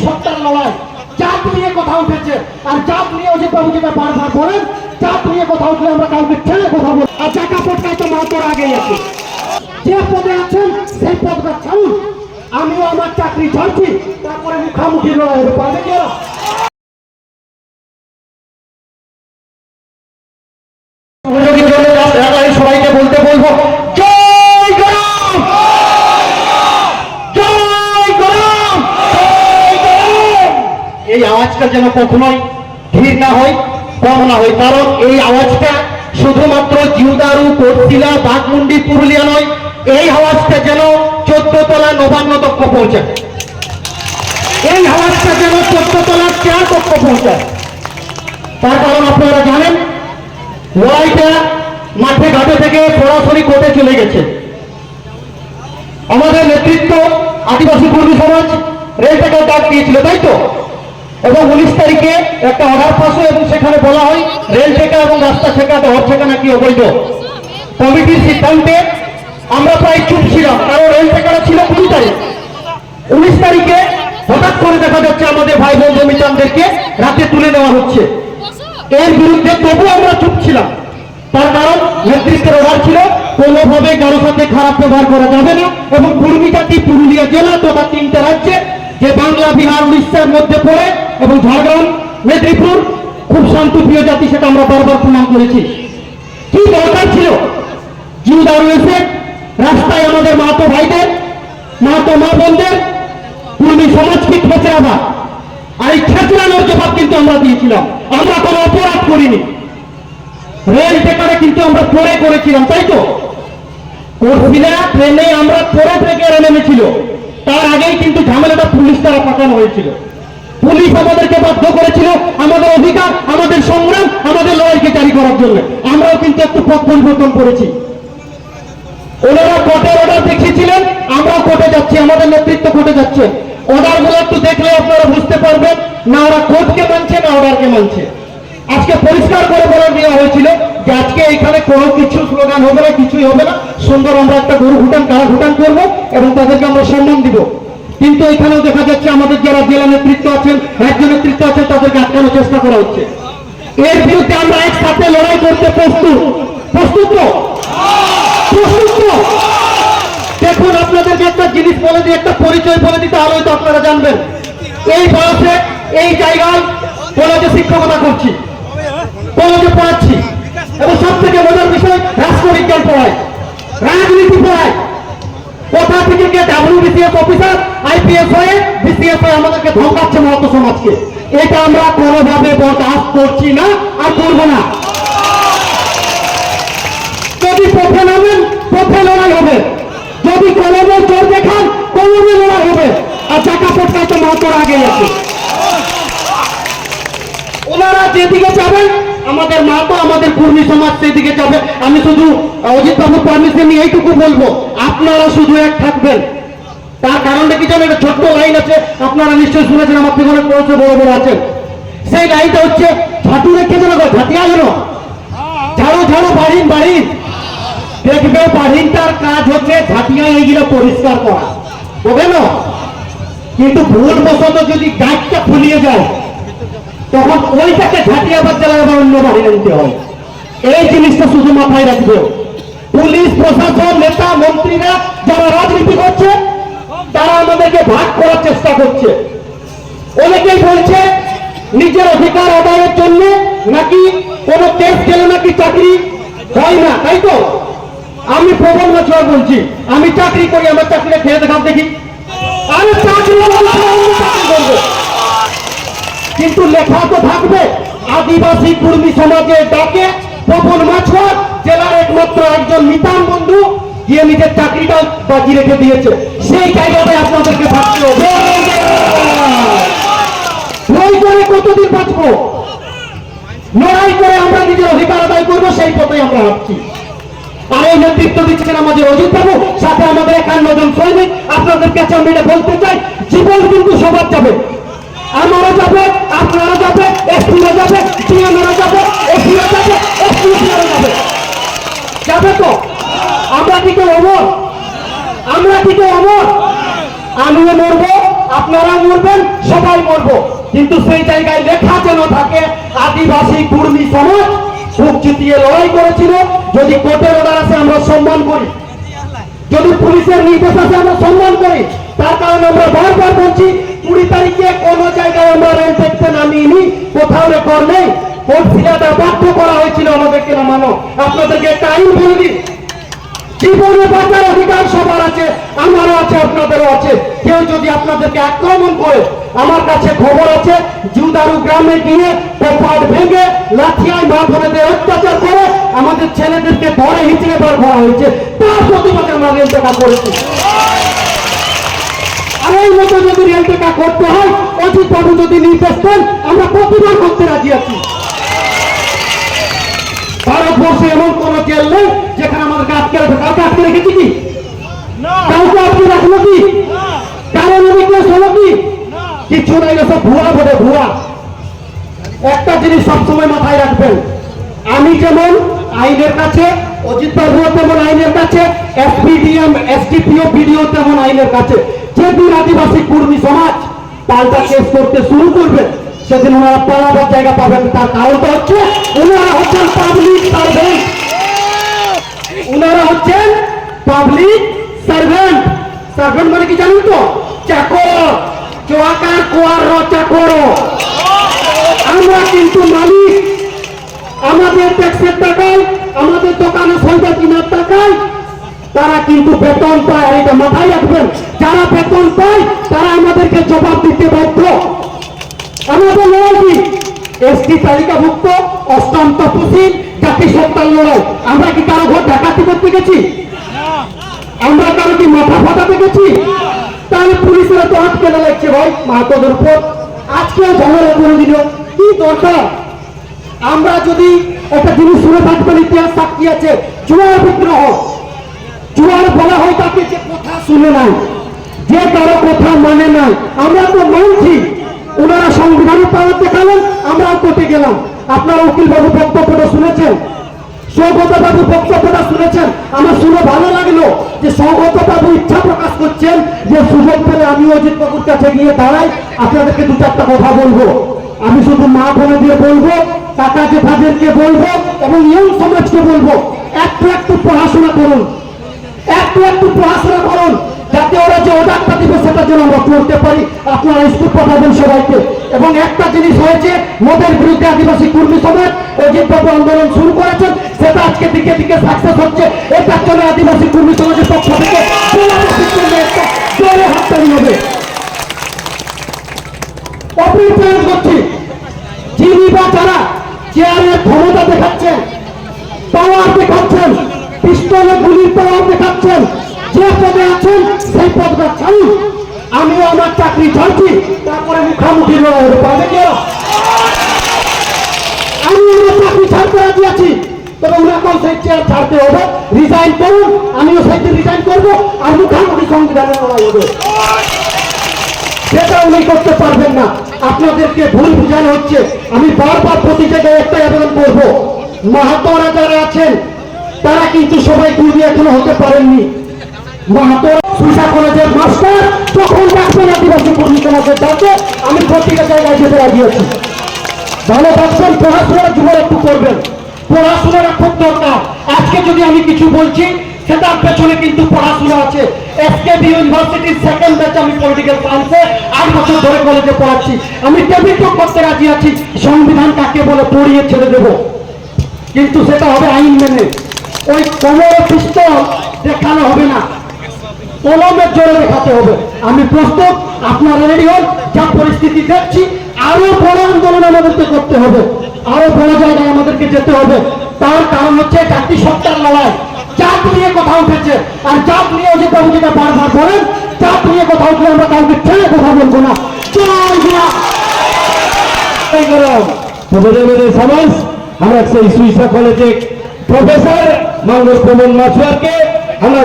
সত্তার লড়াই। জাত নিয়ে কথা উঠেছে, আর জাত নিয়ে অজিত বাবু যেটা বারবার বলেন, জাত নিয়ে কথা উঠলে আমরা কাউকে ছেড়ে কথা বলি। আর জায়গা পটকায় তো মাহাতোর আগেই আছে। যে পদে আছেন সেই পদটা ছাড়ুন। আমিও আমার চাকরি ছাড়ছি, তারপরে মুখামুখি লড়াই হবে। পারবে কি ওরা? সবাইকে বলতে বলবো, জয় গরম, জয় গরম, জয় গরম। এই আওয়াজটা যেন কখনোই ধীর না হয়, কম না হয়, কারণ এই আওয়াজটা শুধুমাত্র জিউদারু, কোটশিলা, বাঘমুন্ডি, পুরুলিয়া নয়, এই আওয়াজটা যেন 14 তলা নবান্ন তক্ষ পৌঁছায়। এই আওয়াজটা যেন 14 তলার 4 তক্ষ পৌঁছায়। তার কারণ আপনারা জানেন, লড়াইটা মাঠে ঘাটে থেকে সরাসরি কোর্টে চলে গেছে। আমাদের নেতৃত্ব আদিবাসী কর্মী সমাজ রেল থেকে ডাক দিয়েছিল, তাই তো? এবং 19 তারিখে একটা অর্ডার পাস হয় এবং সেখানে বলা হয় রেল ঠেকা এবং রাস্তা ঠেকা, হর ঠেকা নাকি অবৈধ। কমিটির সিদ্ধান্তে আমরা প্রায় চুপ ছিলাম, কারণ রেল ঠেকাটা ছিল 20 তারিখ। 19 তারিখে হঠাৎ করে দেখা যাচ্ছে আমাদের ভাই বোন জমিদারদেরকে রাতে তুলে নেওয়া হচ্ছে। এর বিরুদ্ধে তবু আমরা চুপ ছিলাম, তার কারণ নেতৃত্বের অর্ডার ছিল কোনোভাবে কারোর সাথে খারাপ ব্যবহার করা যাবে না। এবং কুর্মী জাতি পুরুলিয়া জেলা তথা 3টে রাজ্যে, যে বাংলা, বিহার, উড়িষ্যার মধ্যে পড়ে, এবং ঝাড়গ্রাম, মেদিনীপুর খুব শান্তপ্রিয় জাতি, সেটা আমরা বারবার প্রমাণ করেছি। কি দরকার ছিল জিউদারু এসে রাস্তায় আমাদের মাহাতো ভাইদের, মাহাতো মা বোনদের, কুর্মী সমাজকে খেচড়াবা? আর এই খেচড়ানোর জবাব কিন্তু আমরা দিয়েছিলাম। আমরা কোনো অপরাধ করিনি, রেল টেকারে কিন্তু আমরা পরে করেছিলাম, তাই তো? কোটশিলা ট্রেনে আমরা পরে থেকে নেমেছিল, তার আগেই কিন্তু ঝামেলাটা পুলিশ দ্বারা পাঠানো হয়েছিল। পুলিশ আমাদেরকে বাধ্য করেছিল আমাদের অধিকার, আমাদের সংগ্রাম, আমাদের লড়াইকে জারি করার জন্য। আমরাও কিন্তু একটু পথ পরিবর্তন করেছি। ওনারা কোর্টের অর্ডার দেখিয়েছিলেন, আমরাও কোর্টে যাচ্ছি, আমাদের নেতৃত্ব কোর্টে যাচ্ছে। অর্ডারগুলো একটু দেখলে আপনারা বুঝতে পারবেন না ওরা কোর্টকে মানছে না অর্ডারকে মানছে। আজকে পরিষ্কার করে বলে দেওয়া হয়েছিল যে আজকে এখানে কোনো কিছু স্লোগান হবে না, কিছুই হবে না, সুন্দর আমরা একটা গরু ঘুটান, কারা ঘুটান করবো এবং তাদেরকে আমরা সম্মান দিব। কিন্তু এখানেও দেখা যাচ্ছে আমাদের যারা জেলা নেতৃত্ব আছেন, রাজ্য নেতৃত্ব আছেন, তাদেরকে আটকানোর চেষ্টা করা হচ্ছে। এর বিরুদ্ধে আমরা একসাথে লড়াই করতে প্রস্তুত। প্রস্তুত তো? প্রস্তুত তো? দেখুন, আপনাদেরকে একটা জিনিস বলে দিই, একটা পরিচয় বলে দিই, তাহলে তো আপনারা জানবেন। এই বয়সে এই জায়গায় কলেজে শিক্ষকতা করছি, কলেজে পড়াচ্ছি, এবং সব থেকে মজার বিষয় রাষ্ট্রবিজ্ঞান পড়ায়, রাজনীতি পড়ায়। কোথা থেকে কে WBCS অফিসার, IPS হয়ে BCS হয়ে আমাদেরকে ধমকাচ্ছে মাহাতো সমাজকে। এটা আমরা কোনোভাবে বরদাস্ত করছি না, আর করবো না। যদি পথে নামেন, পথে লড়াই হবে। যদি কলমের জোর দেখান, কলমে লড়াই হবে। আর চাকা পটকায় তো মাহাতোর আগেই আছে। ওনারা যেদিকে যাবেন, আমাদের মাহাতো, আমাদের কুর্মী সমাজ সেদিকে যাবে। আমি শুধু অজিত বাবুর পারমিশন নিয়ে এইটুকু বলবো, আপনারা শুধু এক থাকবেন। তার কারণটা কি জানেন? একটা ছোট্ট লাইন আছে, আপনারা নিশ্চয়ই শুনেছেন, আমার থেকে অনেক বড় বড় আছেন। সেই লাইনটা হচ্ছে, ঝাঁটু রেখে যেন ঝাঁটিয়া যেন ঝাড়ো ঝাড়ো বাড়িন বাড়িন। দেখবে বাড়িনটার কাজ হচ্ছে ঝাঁটিয়া এইগুলো পরিষ্কার করা, হবে না? কিন্তু ভুল বশত যদি গাছটা ফুলিয়ে যায়, তখন ওইটাকে ঝাঁটিয়ে আবার জ্বালায় আবার অন্য বাড়ি নিতে হয়। এই জিনিসটা শুধু মাথায় রাখবে। পুলিশ প্রশাসন, নেতা মন্ত্রীরা যারা রাজনীতি করছে, তারা আমাদেরকে ভাগ করার চেষ্টা করছে। অনেকেই বলছে নিজের অধিকার আদায়ের জন্য নাকি কোন কেস গেলে নাকি চাকরি হয় না, তাই তো? আমি প্রবল বছর বলছি, আমি চাকরি করি, আমার চাকরিটা খেয়ে দেখাব দেখি। আমি চাকরি করবো, কিন্তু লেখা তো থাকবে আদিবাসী কুর্মী সমাজের ডাকে প্রবল মাছুয়ার জেলার একমাত্র একজন মিতান বন্ধু গিয়ে নিজের চাকরিটা বাজি রেখে দিয়েছে। সেই জায়গাটায় আপনাদেরকে থাকতে হবে। লড়াই করে কতদিন বাঁচবো? লড়াই করে আমরা নিজের অধিকার আদায় করবো, সেই পথে আমরা হাঁটছি। আর এই নেতৃত্ব দিচ্ছেন আমাদের অজিত বাবু, সাথে আমাদের 51 জন সৈনিক। আপনাদের কাছে আমি এটা বলতে চাই, জীবন কিন্তু সবার যাবে। আমারও যাবে, আপনারা যাবে, এসপিরা যাবে, সিএমরা যাবে, এসপিরা যাবে, এসপিরা যাবে, যাবে তো? আমরা কি কেউ অমর? আমরা কি কেউ অমর? আমিও মরবো, আপনারা মরবেন, সবাই করব, কিন্তু সেই জায়গায় লেখা যেন থাকে আদিবাসী কুর্মী সমাজ বুক চিতিয়ে লড়াই করেছিল। যদি কোর্টের অর্ডার আসে আমরা সম্মান করি, যদি পুলিশের নির্দেশ আসে আমরা সম্মান করি। তার কারণে আমরা বারবার বলছি 20 তারিখে কোন জায়গায় আমরা রেল দেখতে নামিনি, কোথাও রেকর্ড নেই। কোর্ট সিলাটা বাধ্য করা হয়েছিল আমাদেরকে নামানো। আপনাদেরকে একটা আইন বলে দিই, জীবনে বাঁচার অধিকার সবার আছে, আমারও আছে, আপনাদেরও আছে। কেউ যদি আপনাদেরকে আক্রমণ করে, আমার কাছে খবর আছে জুদারু গ্রামে গিয়ে কপাট ভেঙে লাঠিয়ায় মা বোনেদের অত্যাচার করে আমাদের ছেলেদেরকে ধরে হিঁচড়ে বার করা হয়েছে। তার প্রতিবাদে আমরা রেল টেকা করেছি। আর এই মতো যদি রেল টেকা করতে হয়, অজিত বাবু যদি নির্দেশ দেন আমরা প্রতিবাদ করতে রাজি আছি। ভারতবর্ষে এমন কোন জেল নেই যেখানে আমাদেরকে আটকে রাখবে। কাউকে আটকে রেখেছি কি? কাউকে আটকে রাখলো কি? কারণ কেস হলো কি? কিছু নাই, সব ভুয়া বলে ভুয়া। একটা জিনিস সবসময় মাথায় রাখবেন, আমি যেমন আইনের কাছে, অজিত বাবুও তেমন আইনের কাছে, এসপিডিএম এসডিপিও বিডিও তেমন আইনের কাছে। যেদিন আদিবাসী কুর্মী সমাজ পাল্টা কেস করতে শুরু করবে সেদিন ওনারা পালাবার জায়গা পাবেন। তার কারণটা হচ্ছে ওনারা হচ্ছেন পাবলিক সার্ভেন্ট। ওনারা হচ্ছেন পাবলিক সার্ভেন্ট। সার্ভেন্ট মানে কি জানেন তো? চাকর, চোয়াকার কোয়ার চাকর। আমরা কিন্তু মালিক। আমাদের ট্যাক্সের টাকায়, আমাদের দোকানে সৈদা কিনার টাকায় তারা কিন্তু বেতন পায়। এটা মাথায় রাখবেন, যারা বেতন পায় তারা আমাদেরকে জবাব দিতে বাধ্য। আমাদের লড়াই কি? এসটি তালিকাভুক্ত, অষ্টম তপশিল, জাতিসত্তার লড়াই। আমরা কি কারো ঘর ডাকাতি করতে গেছি? আমরা কারো কি মাথা ফাটাতে গেছি? তাহলে পুলিশেরা তো হাত কেনা লাগছে ভাই মাহাতোদের উপর। আজকেও ঝগড়া করে দিল, কি দরকার? আমরা যদি একটা জিনিস শুনে থাকবেন, ইতিহাস সাক্ষী আছে, জুয়ার বিগ্রহ। জুয়ার বলা হয় তাকে যে কথা শুনে নাই, যে কারো কথা মানে নাই। আমরা তো মানছি, ওনারা সংবিধানের পাওয়ার দেখালেন, আমরাও কোর্টে গেলাম। আপনারা উকিল বাবু বক্তব্যটা শুনেছেন, সৌগত বাবু বক্তব্যটা শুনেছেন। আমার শুনে ভালো লাগলো যে সৌগত বাবু ইচ্ছা প্রকাশ করছেন যে সুযোগ পেলে আমি অজিত বাবুর কাছে গিয়ে দাঁড়াই, আপনাদেরকে 2-4টা কথা বলবো। আমি শুধু মা বোনে দিয়ে বলবো, কাকা জেঠাদেরকে বলবো এবং ইয়ং সমাজকে বলবো, একটু একটু পড়াশোনা করুন, একটু একটু পড়াশোনা করুন, যাতে ওরা যে অর্ডারটা দিবে সেটা যেন আমরা পড়তে পারি। আপনারা স্কুল পাঠাবেন সবাইকে। এবং একটা জিনিস হয়েছে, মদের বিরুদ্ধে আদিবাসী কর্মী সমাজ অজিত বাবু আন্দোলন শুরু করেছেন, সেটা আজকে দিকে দিকে সাকসেস হচ্ছে। এটার জন্য আদিবাসী কর্মী সমাজের পক্ষ থেকে একটা জোরে হাততালি হবে। অপরিচয় করছি, যিনি বা যারা চেয়ারের ক্ষমতা দেখাচ্ছেন, পাওয়ার দেখাচ্ছেন, পিস্তলে গুলির পাওয়ার দেখাচ্ছেন, যে পদে আছেন সেই পদটা ছাড়ুন। আমিও আমার চাকরি ছাড়ছি, তারপরে মুখামুখি লড়াই পাবে কেউ? আমি আমার চাকরি ছাড়তে রাজি আছি, তবে উনাকেও সেই চেয়ার ছাড়তে হবে। রিজাইন করুন, আমিও সেইটি রিজাইন করবো, আর মুখামুখি সংবিধানের লড়াই হবে। সেটা উনি করতে পারবেন না, আপনাদেরকে ভুল বোঝানো হচ্ছে। আমি বারবার প্রতি জায়গায় একটাই আবেদন করবো, মাহাতোরা যারা আছেন তারা কিন্তু সবাই কুর্মী এখনো হতে পারেননি। মাহাতো সুশা কলেজের মাস্টার যখন ডাকবেন আদিবাসী কর্মী সমাজের ডাকে আমি প্রতিটা জায়গায় যেতে রাজি আছি। ভালো থাকবেন, পড়াশোনার জীবন একটু করবেন, পড়াশোনাটা খুব দরকার। আজকে যদি আমি কিছু বলছি সেটার পেছনে কিন্তু পড়াশোনা আছে। এসকেবি ইউনিভার্সিটির সেকেন্ড ব্যাচ আমি পলিটিক্যাল সায়েন্সে 8 বছর ধরে কলেজে পড়াচ্ছি। আমি টেবিল টক করতে রাজি আছি, সংবিধান কাকে বলে পড়িয়ে ছেড়ে দেব, কিন্তু সেটা হবে আইন মেনে। ওই কোমর পিস্তল দেখানো হবে না, কলমের জোরে দেখাতে হবে। আমি প্রস্তুত, আপনারা রেডি হন। যা পরিস্থিতি দেখছি আরো বড় আন্দোলন আমাদেরকে করতে হবে, আরো বড় জায়গায় আমাদেরকে যেতে হবে। তার কারণ হচ্ছে জাতিসত্তার লড়াই। জাত নিয়ে কথা উঠেছে, আর জাত নিয়ে অজিত বাবু যেটা বারবার বলেন, জাত নিয়ে কথা উঠলে আমরা কাউকে ছেড়ে কথা বলবো না। সমাজ আমরা সেই সুইসা কলেজে প্রফেসর মঙ্গল প্রমোদ মাছুয়ারকে আমরা